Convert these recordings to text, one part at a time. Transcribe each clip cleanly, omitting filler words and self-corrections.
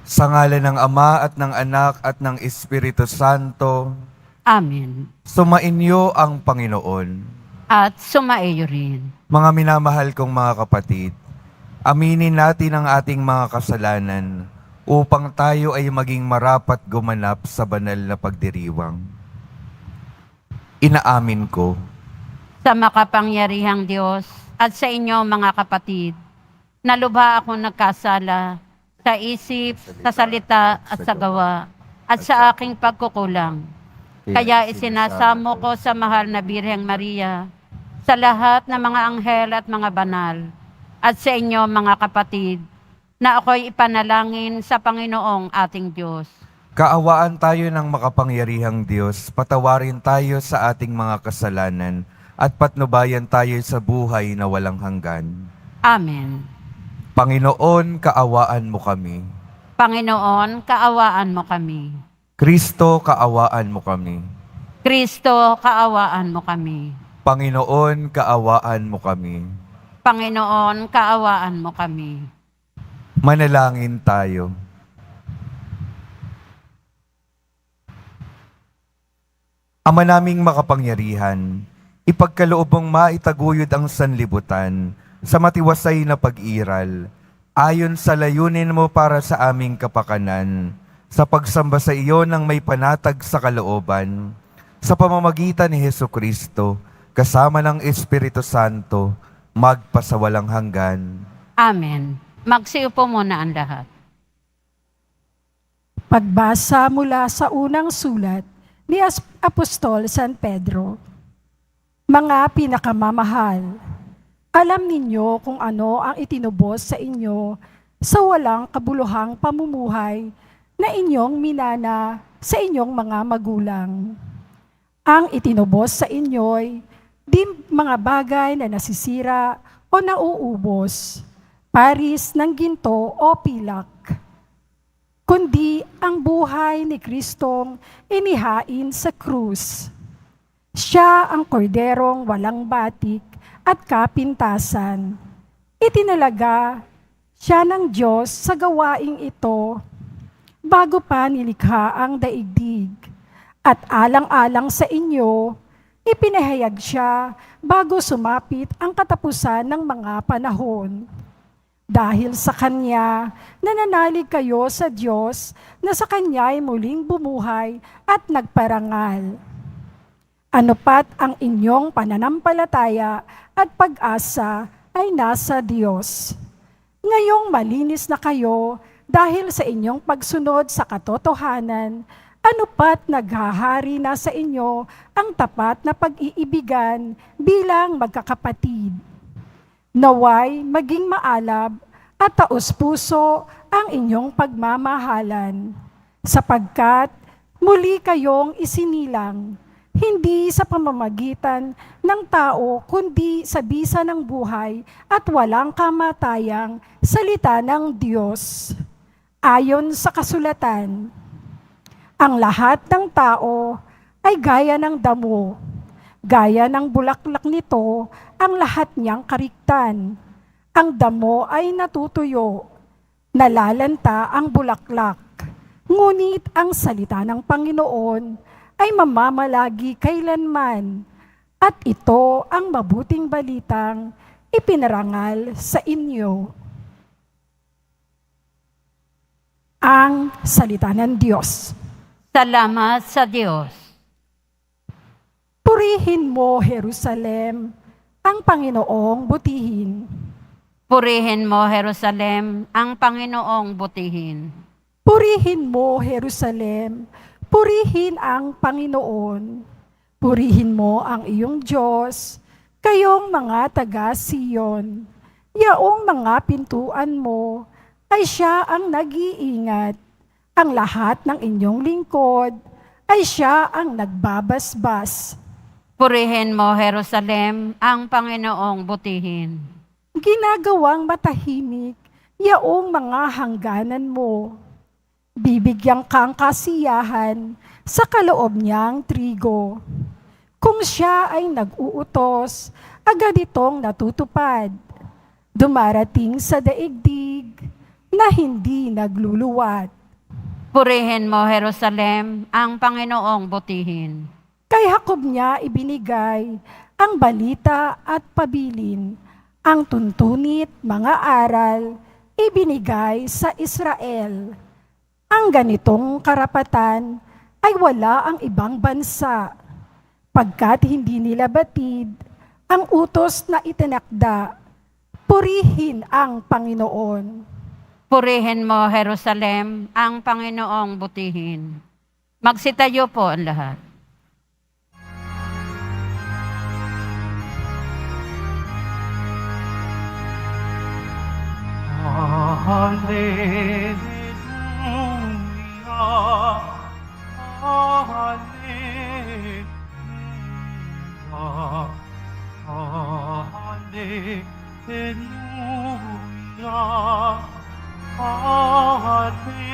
Sa ngalan ng Ama at ng Anak at ng Espiritu Santo, Amen. sumainyo ang Panginoon. At sumaiyo rin. Mga minamahal kong mga kapatid, aminin natin ang ating mga kasalanan upang tayo ay maging marapat gumanap sa banal na pagdiriwang. Inaamin ko Sa makapangyarihang Diyos at sa inyo mga kapatid, nalubha ako nagkasala sa isip, sa salita at sa gawa, at sa aking pagkukulang. Kaya isinasamo ko sa mahal na Birheng Maria, sa lahat ng mga anghel at mga banal, at sa inyo mga kapatid, na ako'y ipanalangin sa Panginoong ating Diyos. kaawaan tayo ng makapangyarihang Diyos, patawarin tayo sa ating mga kasalanan, at patnubayan tayo sa buhay na walang hanggan. Amen. Panginoon, kaawaan mo kami. Panginoon, kaawaan mo kami. Kristo, kaawaan mo kami. Kristo, kaawaan mo kami. Panginoon, kaawaan mo kami. Panginoon, kaawaan mo kami. Manalangin tayo. Ama naming makapangyarihan, ipagkaloob mong maitaguyod ang sanlibutan sa matiwasay na pag-iral, ayon sa layunin mo para sa aming kapakanan, sa pagsamba sa iyo ng may panatag sa kalooban, sa pamamagitan ni Hesukristo, kasama ng Espiritu Santo, magpasawalang hanggan. Amen. Magsiupo muna ang lahat. Pagbasa mula sa unang sulat ni Apostol San Pedro. Mga pinakamamahal, alam ninyo kung ano ang itinubos sa inyo sa walang kabuluhang pamumuhay na inyong minana sa inyong mga magulang. Ang itinubos sa inyo'y di mga bagay na nasisira o nauubos, paris ng ginto o pilak, kundi ang buhay ni Kristong inihain sa krus. Siya ang korderong walang batik at kapintasan. Itinalaga siya ng Diyos sa gawaing ito bago pa nilikha ang daigdig. At alang-alang sa inyo, ipinahayag siya bago sumapit ang katapusan ng mga panahon. Dahil sa Kanya, nananalig kayo sa Diyos na sa Kanya'y muling bumuhay at nagparangal. Ano pat ang inyong pananampalataya at pag-asa ay nasa Diyos. Ngayong malinis na kayo dahil sa inyong pagsunod sa katotohanan, ano pat naghahari na sa inyo ang tapat na pag-iibigan bilang magkakapatid. Naway maging maalab at taos-puso ang inyong pagmamahalan, sapagkat muli kayong isinilang, hindi sa pamamagitan ng tao kundi sa bisa ng buhay at walang kamatayang salita ng Diyos. Ayon sa kasulatan, ang lahat ng tao ay gaya ng damo, gaya ng bulaklak nito ang lahat niyang kariktan. Ang damo ay natutuyo, nalalanta ang bulaklak, ngunit ang salita ng Panginoon ay mamamalagi kailanman, at ito ang mabuting balitang ipinarangal sa inyo. Ang salita ng Diyos. Salamat sa Diyos. Purihin mo, Jerusalem, ang Panginoong butihin. Purihin mo, Jerusalem, ang Panginoong butihin. Purihin mo, Jerusalem, purihin ang Panginoon. Purihin mo ang iyong Diyos, kayong mga taga-Siyon. Yaong mga pintuan mo ay siya ang nag-iingat. Ang lahat ng inyong lingkod ay siya ang nagbabasbas. Purihin mo, Jerusalem, ang Panginoong butihin. Ginagawang matahimik yaong mga hangganan mo. Bibigyan kang kasiyahan sa kaloob niyang trigo. Kung siya ay nag-uutos, agad itong natutupad. Dumarating sa daigdig na hindi nagluluwat. Purihin mo, Jerusalem, ang Panginoong butihin. Kay Jacob niya ibinigay ang balita at pabilin, ang tuntunit, mga aral, ibinigay sa Israel. Ang ganitong karapatan ay wala ang ibang bansa, pagkat hindi nila batid ang utos na itinakda. Purihin ang Panginoon. Purihin mo, Jerusalem, ang Panginoong butihin. Magsitayo po ang lahat. Hallelujah, hallelujah, hallelujah, hallelujah.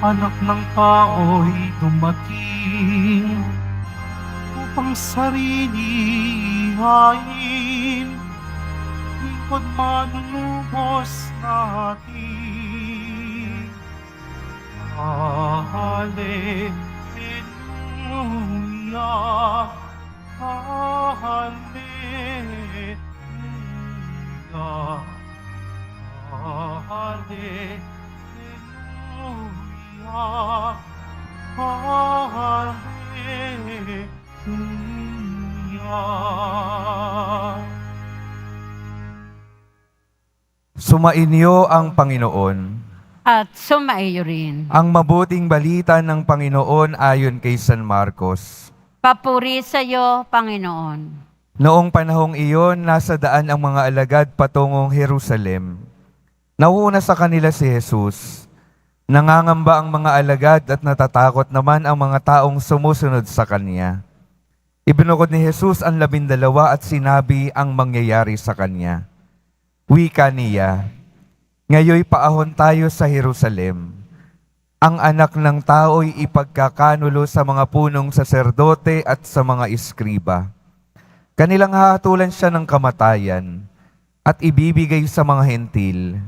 Anak ng tao'y dumating upang sarili hain, lingkod manunubos natin. Hallelujah, hallelujah, hallelujah, hallelujah. Sumainyo ang Panginoon. At sumaiyo rin. Ang mabuting balita ng Panginoon ayon kay San Marcos. Papuri sa iyo, Panginoon. Noong panahong iyon, nasa daan ang mga alagad patungong Jerusalem. Nauuna sa kanila si Jesus. Nangangamba ang mga alagad at natatakot naman ang mga taong sumusunod sa Kanya. Ibinukod ni Jesus ang 12 at sinabi ang mangyayari sa Kanya. Wika niya, ngayoy paahon tayo sa Jerusalem. Ang anak ng tao'y ipagkakanulo sa mga punong saserdote at sa mga iskriba. Kanilang hahatulan siya ng kamatayan at ibibigay sa mga hentil.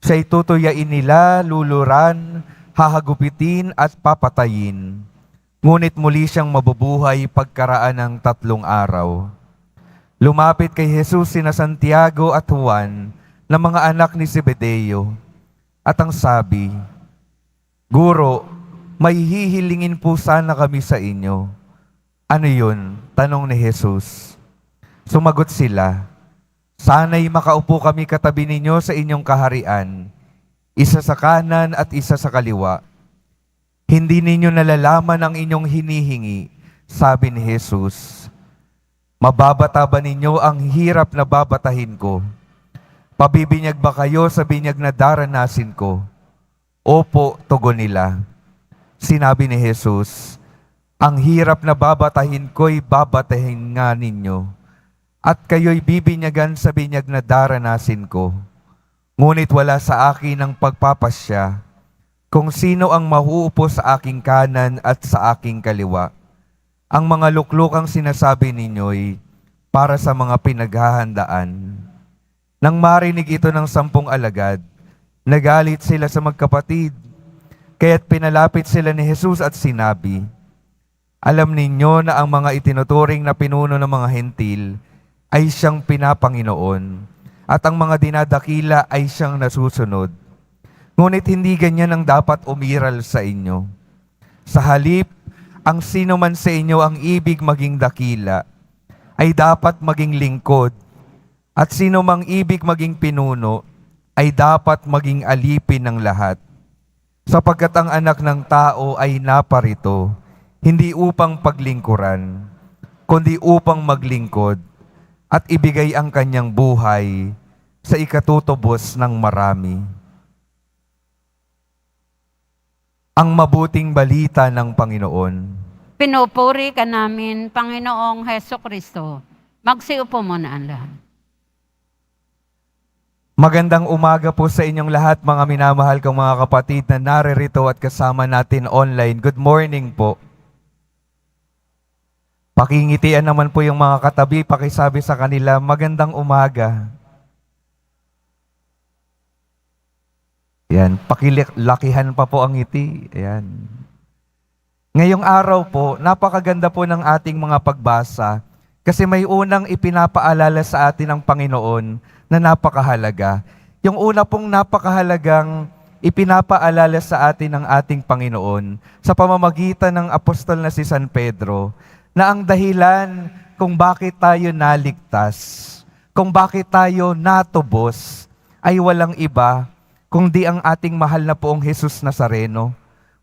Siya'y tutuyain nila, luluran, hahagupitin at papatayin. Ngunit muli siyang mabubuhay pagkaraan ng 3 araw. Lumapit kay Jesus sina Santiago at Juan na mga anak ni Zebedeo. At ang sabi, Guro, may hihilingin po sana kami sa inyo. Ano yun? Tanong ni Jesus. Sumagot sila, sana'y makaupo kami katabi ninyo sa inyong kaharian, isa sa kanan at isa sa kaliwa. Hindi ninyo nalalaman ang inyong hinihingi, sabi ni Jesus. Mababata ba ninyo ang hirap na babatahin ko? Pabibinyag ba kayo sa binyag na daranasin ko? Opo, tugon nila. Sinabi ni Jesus, ang hirap na babatahin ko'y babatahin nga ninyo, at kayo'y bibinyagan sa binyag na daranasin ko. Ngunit wala sa akin ang pagpapasya kung sino ang mahuupo sa aking kanan at sa aking kaliwa. Ang mga luklukang sinasabi ninyo'y para sa mga pinaghahandaan. Nang marinig ito ng 10 alagad, nagalit sila sa magkapatid, kaya't pinalapit sila ni Jesus at sinabi, alam ninyo na ang mga itinuturing na pinuno ng mga hentil ay siyang pinapanginoon, at ang mga dinadakila ay siyang nasusunod. Ngunit hindi ganyan ang dapat umiral sa inyo. Sa halip, ang sino man sa inyo ang ibig maging dakila, ay dapat maging lingkod, at sino mang ibig maging pinuno, ay dapat maging alipin ng lahat. Sapagkat ang anak ng tao ay naparito, hindi upang paglingkuran, kundi upang maglingkod, at ibigay ang kanyang buhay sa ikatutubos ng marami. Ang mabuting balita ng Panginoon. Pinupuri ka namin, Panginoong Heso Kristo. Magsiupo muna ang lahat. Magandang umaga po sa inyong lahat, mga minamahal kong mga kapatid na naririto at kasama natin online. Good morning po. Pakingitian naman po yung mga katabi, pakisabi sa kanila, magandang umaga. Yan, pakilakihan pa po ang ngiti. Ayan. Ngayong araw po, napakaganda po ng ating mga pagbasa kasi may unang ipinapaalala sa atin ng Panginoon na napakahalaga. Yung una pong napakahalagang ipinapaalala sa atin ng ating Panginoon sa pamamagitan ng apostol na si San Pedro na ang dahilan kung bakit tayo naligtas, kung bakit tayo natubos, ay walang iba kundi ang ating mahal na poong Jesus Nazareno.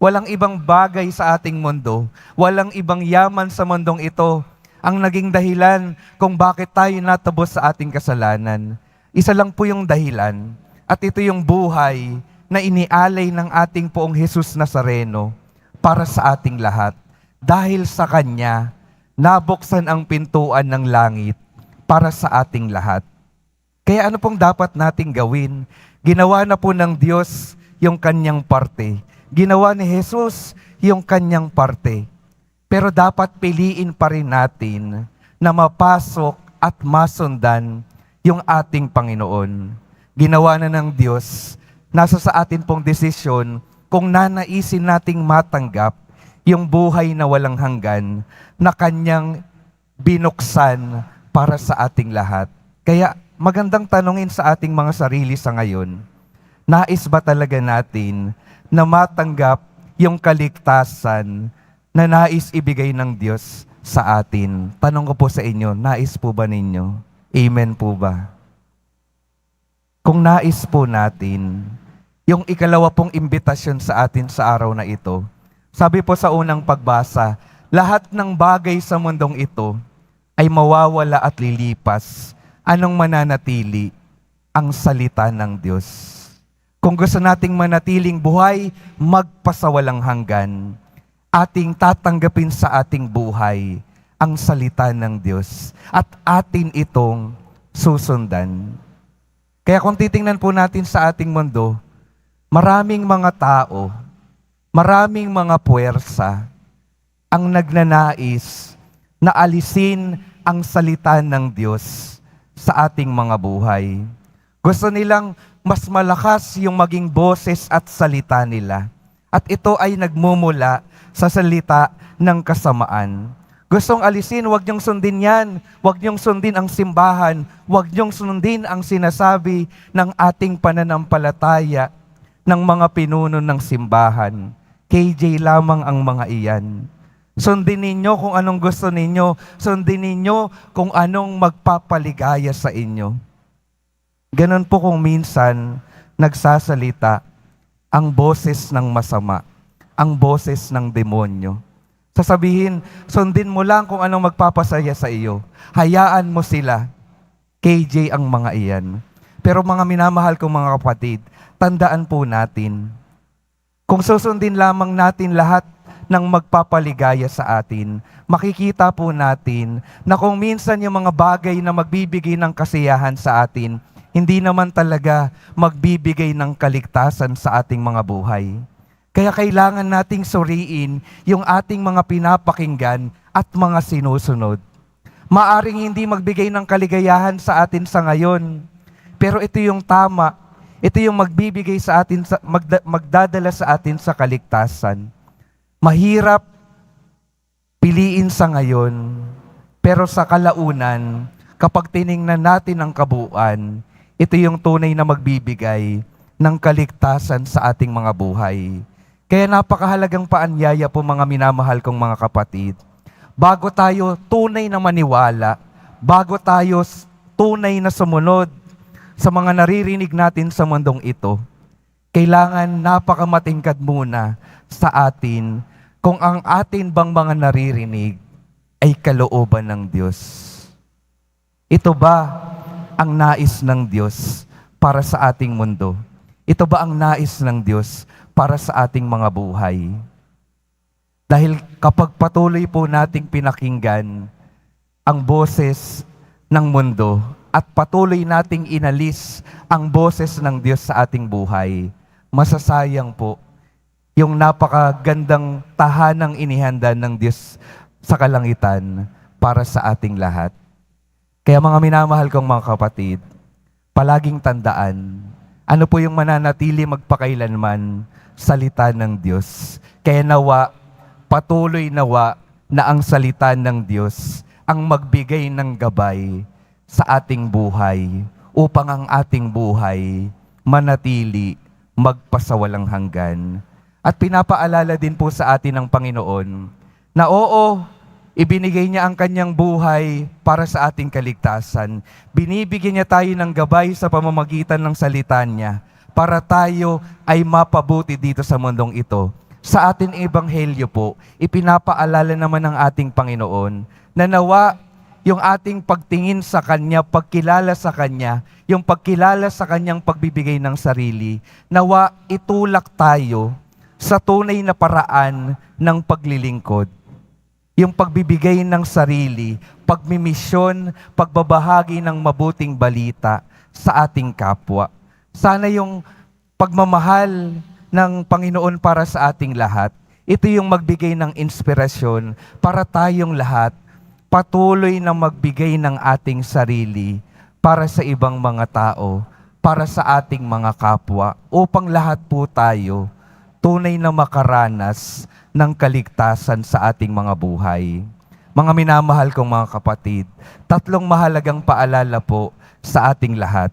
Walang ibang bagay sa ating mundo, walang ibang yaman sa mundong ito ang naging dahilan kung bakit tayo natubos sa ating kasalanan. Isa lang po yung dahilan, at ito yung buhay na inialay ng ating poong Jesus Nazareno para sa ating lahat. Dahil sa Kanya, nabuksan ang pintuan ng langit para sa ating lahat. Kaya ano pong dapat nating gawin? Ginawa na po ng Diyos yung Kanyang parte. Ginawa ni Jesus yung Kanyang parte. Pero dapat piliin pa rin natin na mapasok at masundan yung ating Panginoon. Ginawa na ng Diyos, nasa sa atin pong desisyon kung nanaisin nating matanggap yung buhay na walang hanggan na Kanyang binuksan para sa ating lahat. Kaya magandang tanungin sa ating mga sarili sa ngayon, nais ba talaga natin na matanggap yung kaligtasan na nais ibigay ng Diyos sa atin? Tanong ko po sa inyo, nais po ba ninyo? Amen po ba? Kung nais po natin, yung ikalawa pong imbitasyon sa atin sa araw na ito, sabi po sa unang pagbasa, lahat ng bagay sa mundong ito ay mawawala at lilipas. Anong mananatili? Ang salita ng Diyos. Kung gusto nating manatiling buhay, magpasawalang hanggan, ating tatanggapin sa ating buhay ang salita ng Diyos at atin itong susundan. Kaya kung titingnan po natin sa ating mundo, maraming mga tao, maraming mga puwersa ang nagnanais na alisin ang salita ng Diyos sa ating mga buhay. Gusto nilang mas malakas yung maging boses at salita nila. At ito ay nagmumula sa salita ng kasamaan. Gustong alisin, huwag niyong sundin yan. Huwag niyong sundin ang simbahan. Huwag niyong sundin ang sinasabi ng ating pananampalataya ng mga pinuno ng simbahan. KJ lamang ang mga iyan. Sundin ninyo kung anong gusto ninyo. Sundin ninyo kung anong magpapaligaya sa inyo. Ganon po kung minsan nagsasalita ang boses ng masama, ang boses ng demonyo. Sasabihin, sundin mo lang kung anong magpapasaya sa iyo. Hayaan mo sila. KJ ang mga iyan. Pero mga minamahal kong mga kapatid, tandaan po natin, kung susundin lamang natin lahat ng magpapaligaya sa atin, makikita po natin na kung minsan yung mga bagay na magbibigay ng kasiyahan sa atin, hindi naman talaga magbibigay ng kaligtasan sa ating mga buhay. Kaya kailangan nating suriin yung ating mga pinapakinggan at mga sinusunod. Maaring hindi magbigay ng kaligayahan sa atin sa ngayon, pero ito yung tama. Ito yung magbibigay sa atin, magdadala sa atin sa kaligtasan. Mahirap piliin sa ngayon, pero sa kalaunan, kapag tiningnan natin ang kabuuan, ito yung tunay na magbibigay ng kaligtasan sa ating mga buhay. Kaya napakahalagang paanyaya po mga minamahal kong mga kapatid. Bago tayo tunay na maniwala, bago tayo tunay na sumunod sa mga naririnig natin sa mundong ito, kailangan napakamatingkad muna sa atin kung ang atin bang mga naririnig ay kalooban ng Diyos. Ito ba ang nais ng Diyos para sa ating mundo? Ito ba ang nais ng Diyos para sa ating mga buhay? Dahil kapag patuloy po nating pinakinggan ang boses ng mundo, at patuloy nating inalis ang boses ng Diyos sa ating buhay, masasayang po yung napakagandang tahanang inihanda ng Diyos sa kalangitan para sa ating lahat. Kaya mga minamahal kong mga kapatid, palaging tandaan, ano po yung mananatili magpakailanman? Salita ng Diyos. Kaya nawa, patuloy nawa na ang salita ng Diyos ang magbigay ng gabay sa ating buhay upang ang ating buhay manatili magpasawalang hanggan. At pinapaalala din po sa atin ng Panginoon na oo, ibinigay niya ang kanyang buhay para sa ating kaligtasan. Binibigyan niya tayo ng gabay sa pamamagitan ng salita niya para tayo ay mapabuti dito sa mundong ito. Sa ating ebanghelyo po, ipinapaalala naman ng ating Panginoon na nawa yung ating pagtingin sa Kanya, pagkilala sa Kanya, yung pagkilala sa Kanyang pagbibigay ng sarili, nawa itulak tayo sa tunay na paraan ng paglilingkod. Yung pagbibigay ng sarili, pagmimisyon, pagbabahagi ng mabuting balita sa ating kapwa. Sana yung pagmamahal ng Panginoon para sa ating lahat, ito yung magbigay ng inspirasyon para tayong lahat patuloy na magbigay ng ating sarili para sa ibang mga tao, para sa ating mga kapwa, upang lahat po tayo tunay na makaranas ng kaligtasan sa ating mga buhay. Mga minamahal kong mga kapatid, 3 mahalagang paalala po sa ating lahat.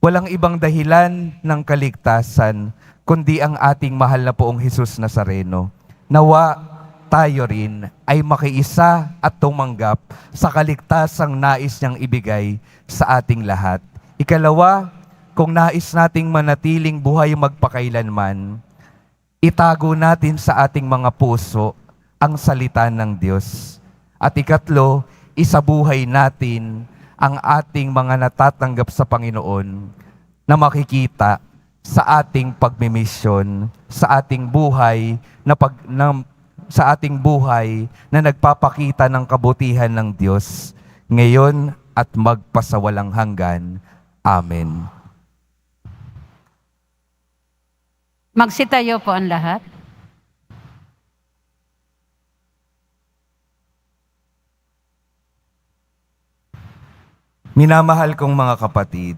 Walang ibang dahilan ng kaligtasan kundi ang ating mahal na poong Jesus Nazareno. Nawa tayo rin ay makiisa at tumanggap sa kaligtasang nais niyang ibigay sa ating lahat. Ikalawa, kung nais nating manatiling buhay magpakailanman, itago natin sa ating mga puso ang salita ng Diyos. At ikatlo, isabuhay natin ang ating mga natatanggap sa Panginoon na makikita sa ating pagmimisyon, sa ating buhay sa ating buhay na nagpapakita ng kabutihan ng Diyos ngayon at magpasawalang hanggan. Amen. Magsitayo po ang lahat. Minamahal kong mga kapatid,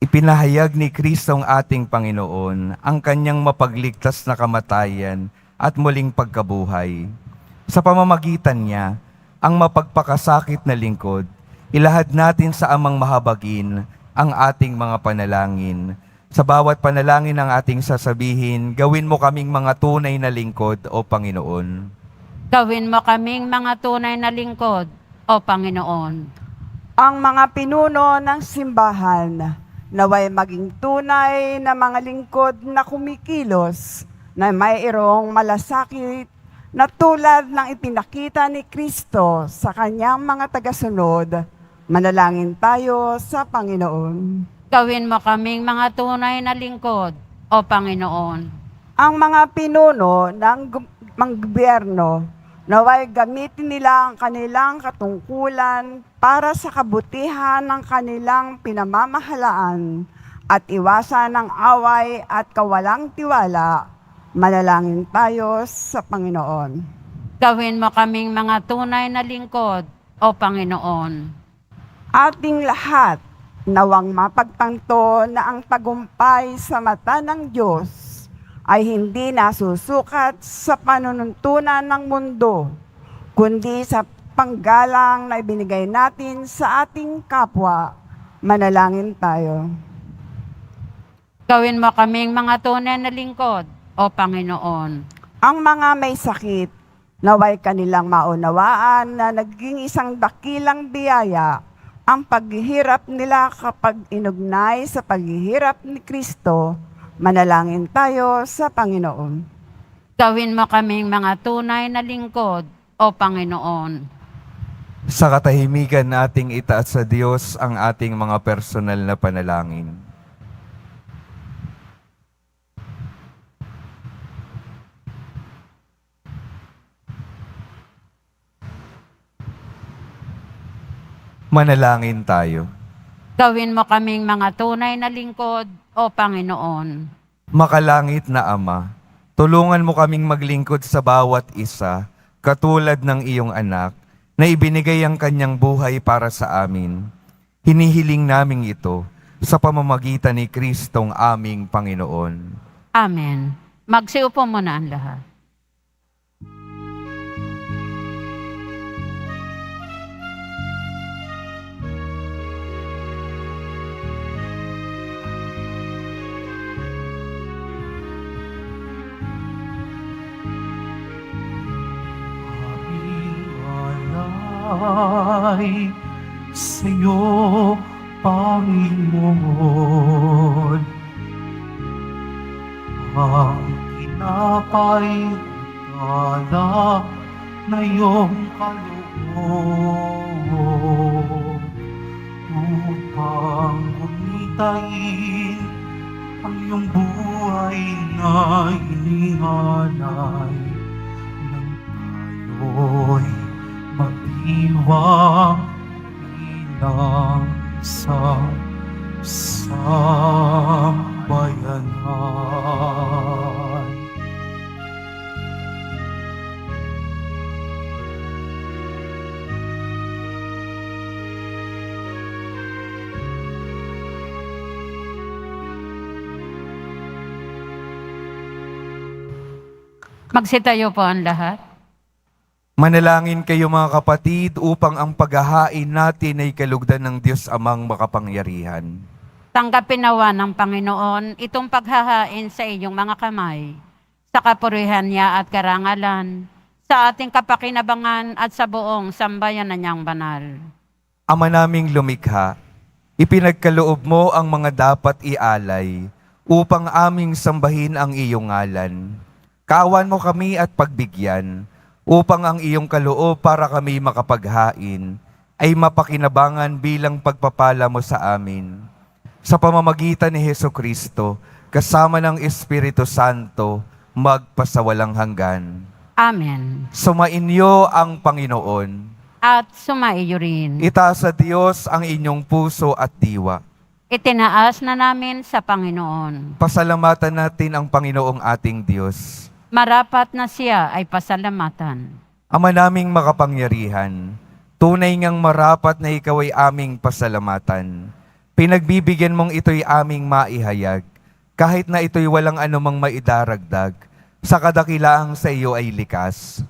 ipinahayag ni Kristo ang ating Panginoon ang kanyang mapagligtas na kamatayan at muling pagkabuhay. Sa pamamagitan niya, ang mapagpakasakit na lingkod, ilahad natin sa Amang Mahabagin ang ating mga panalangin. Sa bawat panalangin ng ating sasabihin, gawin mo kaming mga tunay na lingkod, O Panginoon. Gawin mo kaming mga tunay na lingkod, O Panginoon. Ang mga pinuno ng simbahan, naway maging tunay na mga lingkod na kumikilos na mayroong malasakit na tulad ng ipinakita ni Kristo sa kanyang mga tagasunod. Manalangin tayo sa Panginoon. Gawin mo kaming mga tunay na lingkod, O Panginoon. Ang mga pinuno ng gobyerno, naway gamitin nila ang kanilang katungkulan para sa kabutihan ng kanilang pinamamahalaan at iwasan ang away at kawalang tiwala. Manalangin tayo sa Panginoon. Gawin mo kaming mga tunay na lingkod, O Panginoon. Ating lahat nawang mapagtanto na ang tagumpay sa mata ng Diyos ay hindi nasusukat sa panununtunan ng mundo, kundi sa panggalang na ibinigay natin sa ating kapwa. Manalangin tayo. Gawin mo kaming mga tunay na lingkod, O Panginoon. Ang mga may sakit, naway kanilang maunawaan na naging isang dakilang biyaya ang paghihirap nila kapag inugnay sa paghihirap ni Kristo. Manalangin tayo sa Panginoon. Gawin mo kaming mga tunay na lingkod, O Panginoon. Sa katahimikan nating itaas sa Diyos ang ating mga personal na panalangin. Manalangin tayo. Gawin mo kaming mga tunay na lingkod, O Panginoon. Makalangit na Ama, tulungan mo kaming maglingkod sa bawat isa, katulad ng iyong anak, na ibinigay ang kanyang buhay para sa amin. Hinihiling naming ito sa pamamagitan ni Kristong aming Panginoon. Amen. Magsiupo muna ang lahat. Aming alay sa'yo, Panginoon. Ang tinapay at alak na iyong kaloob upang gumitain ang iyong buhay na inihalay nang tayo'y magdiwang bilang isang sambayanan. Magsitayo po ang lahat. Manalangin kayo mga kapatid upang ang paghahain natin ay kalugdan ng Diyos Amang makapangyarihan. Tanggapin nawa ng Panginoon itong paghahain sa inyong mga kamay, sa kapurihan niya at karangalan, sa ating kapakinabangan at sa buong sambayanan niyang banal. Ama naming lumikha, ipinagkaloob mo ang mga dapat ialay upang aming sambahin ang iyong ngalan. Kaawan mo kami at pagbigyan upang ang iyong kaloob para kami makapaghain ay mapakinabangan bilang pagpapala mo sa amin. Sa pamamagitan ni Hesukristo, kasama ng Espiritu Santo, magpasawalang hanggan. Amen. Sumainyo ang Panginoon. At sumaiyo rin. Itaas sa Diyos ang inyong puso at diwa. Itinaas na namin sa Panginoon. Pasalamatan natin ang Panginoong ating Diyos. Marapat na siya ay pasalamatan. Ama naming makapangyarihan, tunay ngang marapat na ikaw ay aming pasalamatan. Pinagbibigyan mong ito'y aming maihayag, kahit na ito'y walang anumang maidaragdag, sa kadakilaang sa iyo ay likas.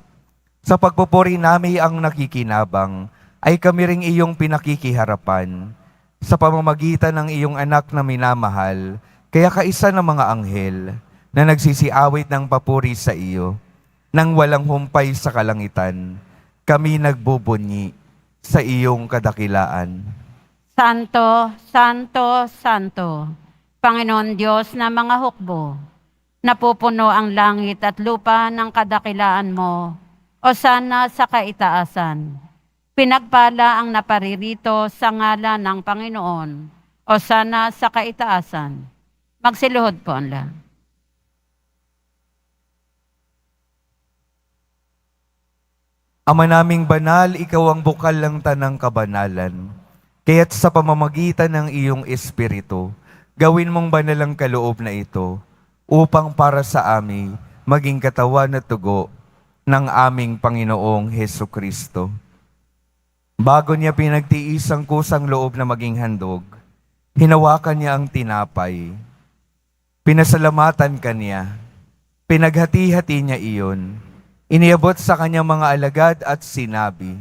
Sa pagpupuri namin ang nakikinabang, ay kami ring iyong pinakikiharapan, sa pamamagitan ng iyong anak na minamahal, kaya kaisa ng mga anghel, na nagsisiawit ng papuri sa iyo, nang walang humpay sa kalangitan, kami nagbubunyi sa iyong kadakilaan. Santo, Santo, Santo, Panginoon Diyos na mga hukbo, napupuno ang langit at lupa ng kadakilaan mo, o sana sa kaitaasan. Pinagpala ang naparirito sa ngalan ng Panginoon, o sana sa kaitaasan. Magsiluhod po ang lahat. Ama naming banal, ikaw ang bukal ng tanang kabanalan. Kaya't sa pamamagitan ng iyong Espiritu, gawin mong banal ang kaloob na ito, upang para sa amin maging katawan at tugo ng aming Panginoong Hesukristo. Bago niya pinagtiis ang kusang loob na maging handog, hinawakan niya ang tinapay. Pinasalamatan kaniya, pinaghati-hati niya iyon, iniabot sa kanyang mga alagad at sinabi,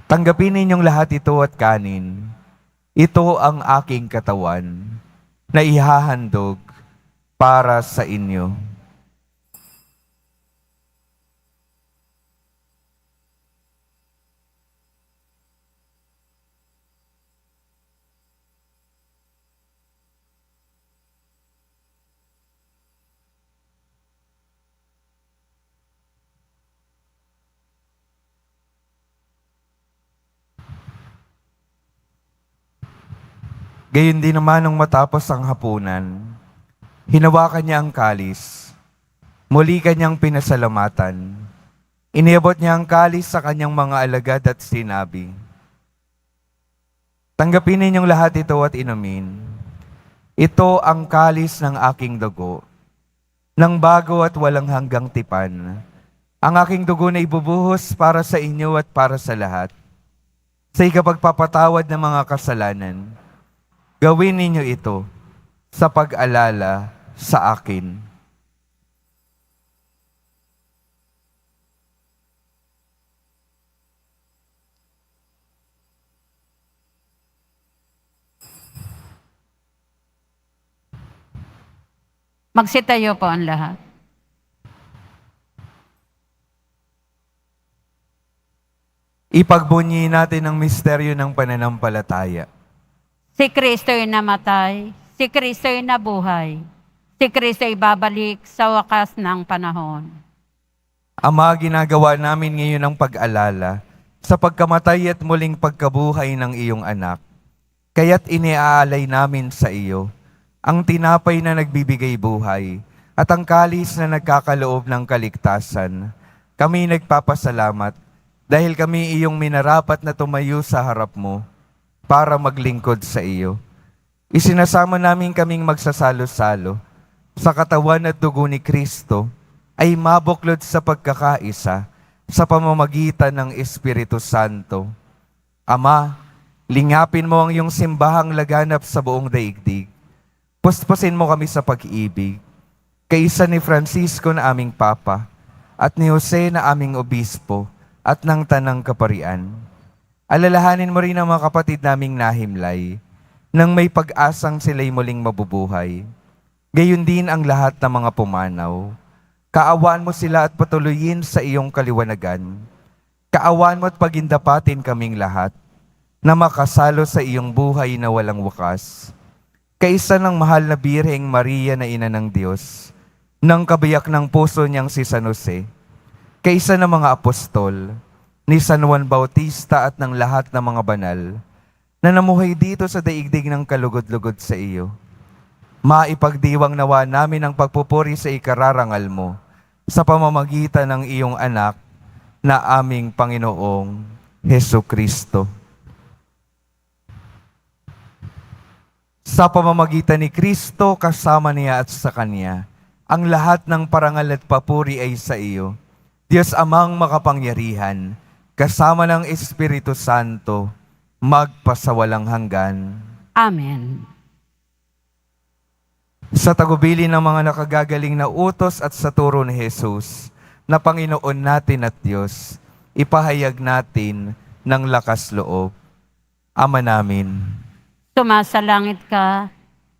"Tanggapin ninyong lahat ito at kanin. Ito ang aking katawan na ihahandog para sa inyo." Gayon din naman nung matapos ang hapunan, hinawakan niya ang kalis, muli kanyang pinasalamatan, iniabot niya ang kalis sa kanyang mga alagad at sinabi, Tanggapin ninyong lahat ito at inumin. Ito ang kalis ng aking dugo, ng bago at walang hanggang tipan. Ang aking dugo na ibubuhos para sa inyo at para sa lahat. Sa ikapagpapatawad ng mga kasalanan, gawin ninyo ito sa pag-alala sa akin. Magsitayo po ang lahat. Ipagbunyi natin ang misteryo ng pananampalataya. Si Kristo'y namatay, si Kristo'y nabuhay, si Kristo'y babalik sa wakas ng panahon. Ama, ginagawa namin ngayon ang pag-alala sa pagkamatay at muling pagkabuhay ng iyong anak. Kaya't iniaalay namin sa iyo ang tinapay na nagbibigay buhay at ang kalis na nagkakaloob ng kaligtasan. Kami nagpapasalamat dahil kami iyong minarapat na tumayo sa harap mo para maglingkod sa iyo. Isinasama namin kaming magsasalo-salo sa katawan at dugo ni Kristo ay mabuklod sa pagkakaisa sa pamamagitan ng Espiritu Santo. Ama, lingapin mo ang iyong simbahang laganap sa buong daigdig. Puspusin mo kami sa pag-ibig. Kaisa ni Francisco na aming Papa at ni Jose na aming Obispo at ng Tanang Kaparian. Alalahanin mo rin ang mga kapatid naming nahimlay nang may pag-asang sila'y muling mabubuhay. Gayon din ang lahat ng mga pumanaw. Kaawaan mo sila at patuloyin sa iyong kaliwanagan. Kaawaan mo at pagindapatin kaming lahat na makasalo sa iyong buhay na walang wakas. Kaisa ng mahal na Birheng Maria na Ina ng Diyos, ng kabiyak ng puso niyang si San Jose, kaisa ng mga apostol, ni San Juan Bautista at ng lahat ng mga banal, na namuhay dito sa daigdig ng kalugod-lugod sa iyo. Maipagdiwang nawa namin ang pagpupuri sa ikararangal mo, sa pamamagitan ng iyong anak na aming Panginoong Hesu Kristo. Sa pamamagitan ni Kristo, kasama niya at sa Kanya, ang lahat ng parangal at papuri ay sa iyo, Diyos Amang makapangyarihan, kasama ng Espiritu Santo, magpasawalang hanggan. Amen. Sa tagubilin ng mga nakagagaling na utos at sa turo ni Jesus, na Panginoon natin at Diyos, ipahayag natin ng lakas loob. Ama namin, Sumasalangit ka,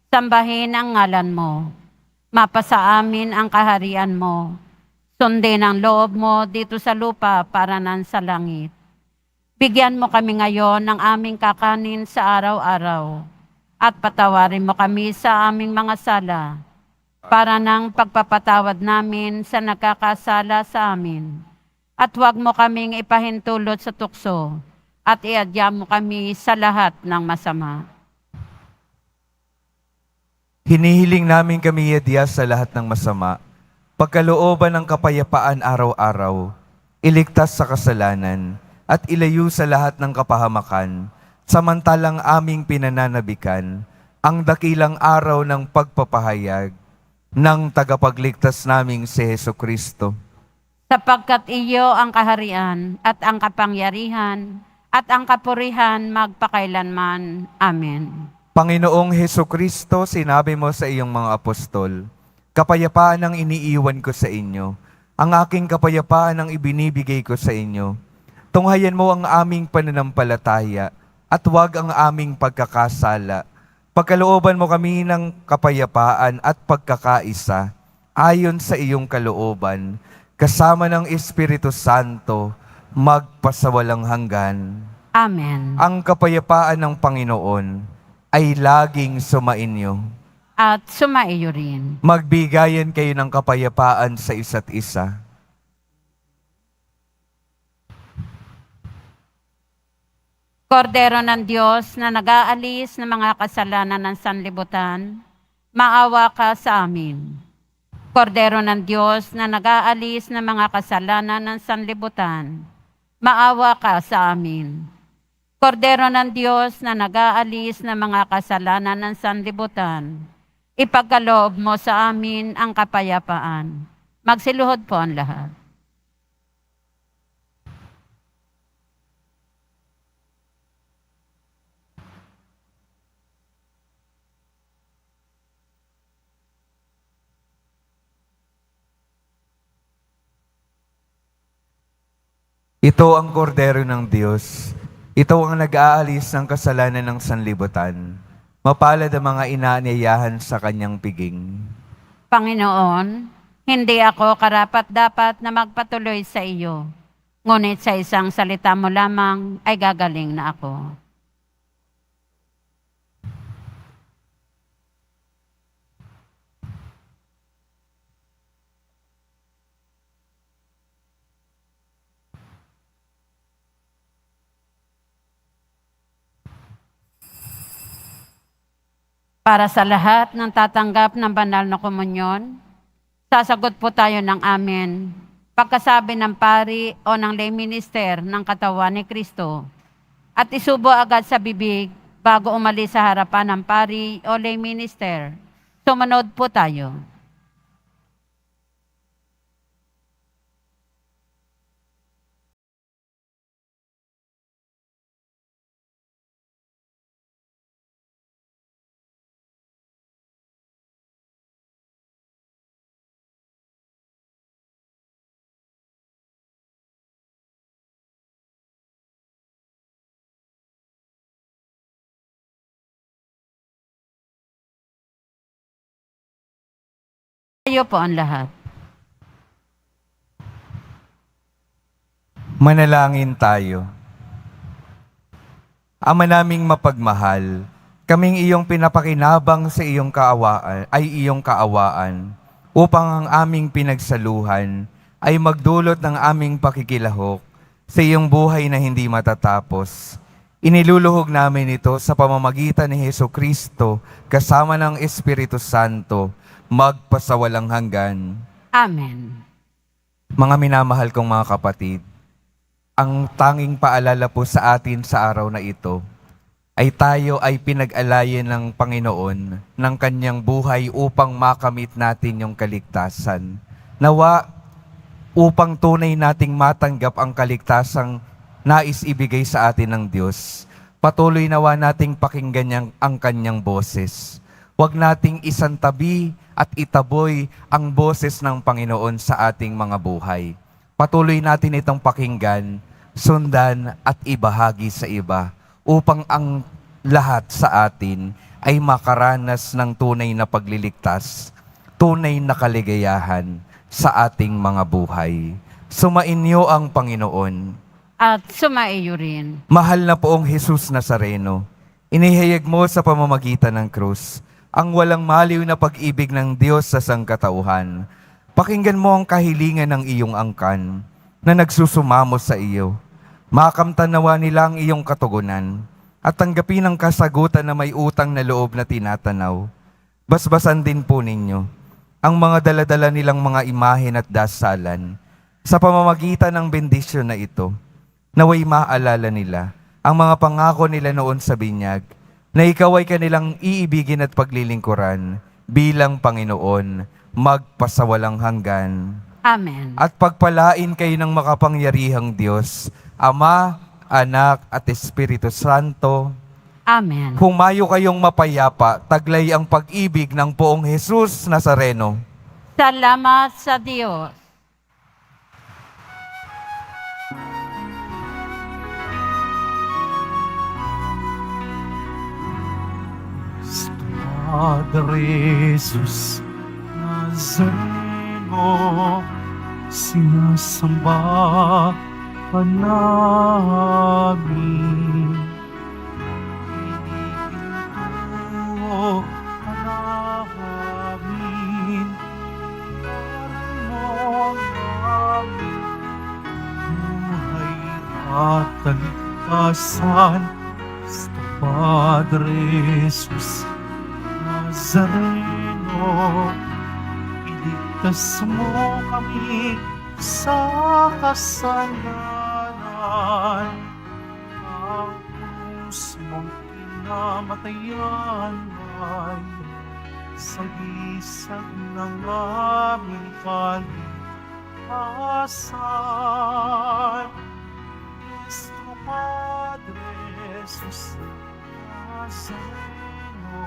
sambahin ang ngalan mo. Mapasa amin ang kaharian mo. Sundin ang loob mo dito sa lupa para nan sa langit. Bigyan mo kami ngayon ng aming kakanin sa araw-araw. At patawarin mo kami sa aming mga sala, para ng pagpapatawad namin sa nagkakasala sa amin. At huwag mo kaming ipahintulot sa tukso, at iadya mo kami sa lahat ng masama. hinihiling namin kami yadya sa lahat ng masama, pagkalooban ng kapayapaan araw-araw, iligtas sa kasalanan, at ilayo sa lahat ng kapahamakan, samantalang aming pinananabikan ang dakilang araw ng pagpapahayag ng tagapagligtas naming si Hesu Kristo. Sapagkat iyo ang kaharian at ang kapangyarihan at ang kapurihan magpakailanman. Amen. Panginoong Hesu Kristo, sinabi mo sa iyong mga apostol, kapayapaan ang iniiwan ko sa inyo, ang aking kapayapaan ang ibinibigay ko sa inyo. Tunghayan mo ang aming pananampalataya at huwag ang aming pagkakasala. Pagkalooban mo kami ng kapayapaan at pagkakaisa ayon sa iyong kalooban, kasama ng Espiritu Santo, magpasawalang hanggan. Amen. Ang kapayapaan ng Panginoon ay laging sumainyo. At sumaiyo rin. Magbigayan kayo ng kapayapaan sa isa't isa. Kordero ng Diyos na nag-aalis ng mga kasalanan ng sanlibutan, maawa ka sa amin. Kordero ng Diyos na nag-aalis ng mga kasalanan ng sanlibutan, maawa ka sa amin. Kordero ng Diyos na nag-aalis ng mga kasalanan ng sanlibutan, ipagkaloob mo sa amin ang kapayapaan. Magsiluhod po ang lahat. Ito ang kordero ng Diyos. Ito ang nag-aalis ng kasalanan ng sanlibutan. Mapalad ang mga inaanyayahan sa kanyang piging. Panginoon, hindi ako karapat-dapat na magpatuloy sa iyo. Ngunit sa isang salita mo lamang ay gagaling na ako. Para sa lahat ng tatanggap ng banal na komunyon, sasagot po tayo ng amen. Pagkasabi ng pari o ng lay minister ng katawan ni Kristo at isubo agad sa bibig bago umalis sa harapan ng pari o lay minister. Sumunod po tayo. Tayo po ang lahat. Manalangin tayo. Ama naming mapagmahal, kaming iyong pinapakinabang sa iyong kaawaan upang ang aming pinagsaluhan ay magdulot ng aming pakikilahok sa iyong buhay na hindi matatapos. Iniluluhog namin ito sa pamamagitan ni Jesucristo kasama ng Espiritu Santo magpasawalang hanggan. Amen. Mga minamahal kong mga kapatid, ang tanging paalala po sa atin sa araw na ito ay tayo ay pinag-alayan ng Panginoon ng kanyang buhay upang makamit natin yung kaligtasan. Nawa upang tunay nating matanggap ang kaligtasang nais ibigay sa atin ng Diyos, patuloy nawa nating pakinggan ang kanyang boses. Huwag nating isantabi at itaboy ang boses ng Panginoon sa ating mga buhay. Patuloy natin itong pakinggan, sundan at ibahagi sa iba upang ang lahat sa atin ay makaranas ng tunay na pagliligtas, tunay na kaligayahan sa ating mga buhay. Sumainyo ang Panginoon. At sumaiyo rin. Mahal na poong Jesus Nazareno, inihayag mo sa pamamagitan ng krus ang walang maliw na pag-ibig ng Diyos sa sangkatauhan. Pakinggan mo ang kahilingan ng iyong angkan na nagsusumamo sa iyo. Makamtan nawa nila ang iyong katugunan at tanggapin ang kasagutan na may utang na loob na tinatanaw. Basbasan din po ninyo ang mga daladala nilang mga imahen at dasalan sa pamamagitan ng bendisyon na ito. Naway maalala nila ang mga pangako nila noon sa binyag na ikaw ay kanilang iibigin at paglilingkuran bilang Panginoon, magpasawalang hanggan. Amen. At pagpalain kayo ng makapangyarihang Diyos, Ama, Anak, at Espiritu Santo. Amen. Humayo kayong mapayapa, taglay ang pag-ibig ng poong Jesus Nazareno. Salamat sa Diyos. Padre Jesus Nazareno, sinasamba ka namin. Iniginto ka namin, parang namin, buhay at kaligtasan. Sa Padre Jesus Nazareno, iligtas mo kami sa kasalanan. Ang mong kinamatayan ay sagisag ng aming kaligtasan. Nuestro Padre Jesus Nazareno,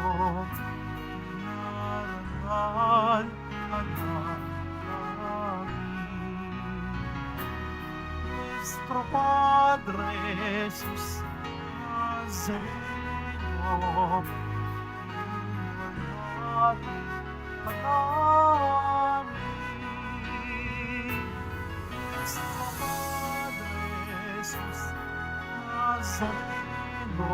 narangal ka namin. Nuestro Padre Jesus Nazareno, narangal ka namin. Nuestro Padre Jesus Nazareno,